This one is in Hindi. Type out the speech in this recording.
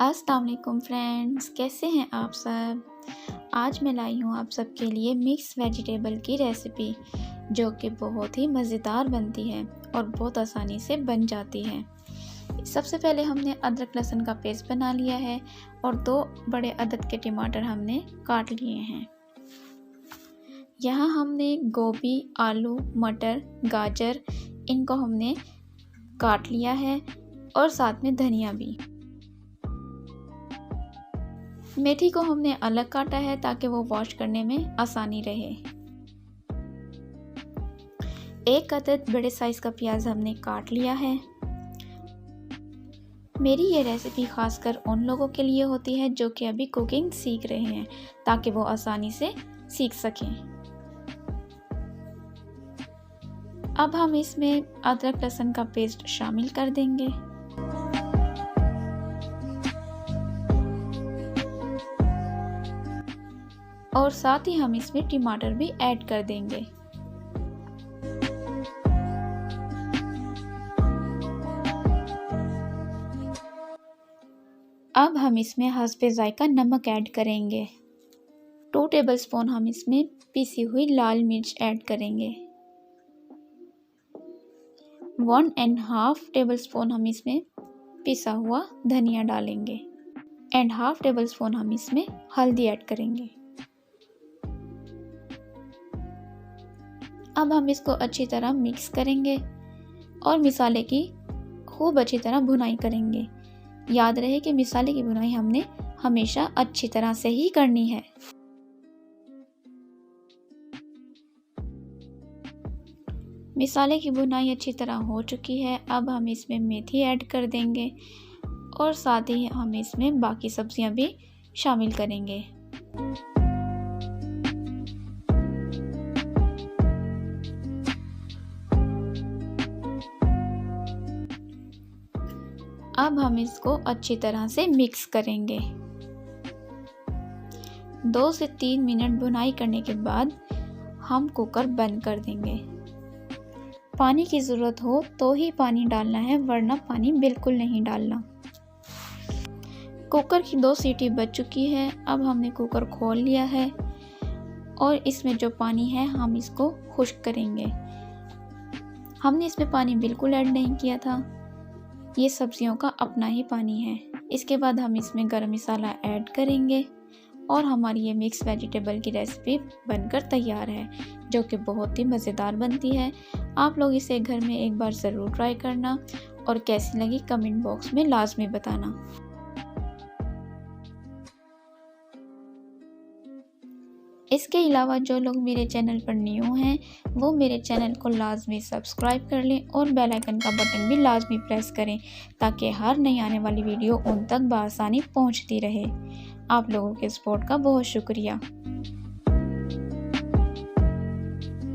अस्सलाम वालेकुम फ्रेंड्स, कैसे हैं आप सब। आज मैं लाई हूँ आप सबके लिए मिक्स वेजिटेबल की रेसिपी जो कि बहुत ही मज़ेदार बनती है और बहुत आसानी से बन जाती है। सबसे पहले हमने अदरक लहसुन का पेस्ट बना लिया है और 2 बड़े अदद के टमाटर हमने काट लिए हैं। यहाँ हमने गोभी, आलू, मटर, गाजर इनको हमने काट लिया है और साथ में धनिया भी। मेथी को हमने अलग काटा है ताकि वो वॉश करने में आसानी रहे। 1 अदद बड़े साइज का प्याज हमने काट लिया है। मेरी ये रेसिपी खासकर उन लोगों के लिए होती है जो कि अभी कुकिंग सीख रहे हैं ताकि वो आसानी से सीख सकें। अब हम इसमें अदरक लहसुन का पेस्ट शामिल कर देंगे। और साथ ही हम इसमें टमाटर भी ऐड कर देंगे। अब हम इसमें हस्बे जायका नमक ऐड करेंगे। 2 टेबलस्पून हम इसमें पिसी हुई लाल मिर्च ऐड करेंगे। 1.5 टेबलस्पून हम इसमें पिसा हुआ धनिया डालेंगे एंड 1/2 टेबलस्पून हम इसमें हल्दी ऐड करेंगे। अब हम इसको अच्छी तरह मिक्स करेंगे और मसाले की खूब अच्छी तरह भुनाई करेंगे। याद रहे कि मसाले की भुनाई हमने हमेशा अच्छी तरह से ही करनी है। मसाले की भुनाई अच्छी तरह हो चुकी है। अब हम इसमें मेथी ऐड कर देंगे और साथ ही हम इसमें बाकी सब्जियां भी शामिल करेंगे। अब हम इसको अच्छी तरह से मिक्स करेंगे। 2 से 3 मिनट भुनाई करने के बाद हम कुकर बंद कर देंगे। पानी की ज़रूरत हो तो ही पानी डालना है, वरना पानी बिल्कुल नहीं डालना। कुकर की 2 सीटी बज चुकी है। अब हमने कुकर खोल लिया है और इसमें जो पानी है हम इसको खुश्क करेंगे। हमने इसमें पानी बिल्कुल ऐड नहीं किया था, ये सब्जियों का अपना ही पानी है। इसके बाद हम इसमें गरम मसाला ऐड करेंगे और हमारी ये मिक्स वेजिटेबल की रेसिपी बनकर तैयार है जो कि बहुत ही मज़ेदार बनती है। आप लोग इसे घर में एक बार ज़रूर ट्राई करना और कैसी लगी कमेंट बॉक्स में लाजमी बताना। इसके अलावा जो लोग मेरे चैनल पर न्यू हैं वो मेरे चैनल को लाजमी सब्सक्राइब कर लें और बेल आइकन का बटन भी लाजमी प्रेस करें ताकि हर नई आने वाली वीडियो उन तक बआसानी पहुंचती रहे। आप लोगों के सपोर्ट का बहुत शुक्रिया।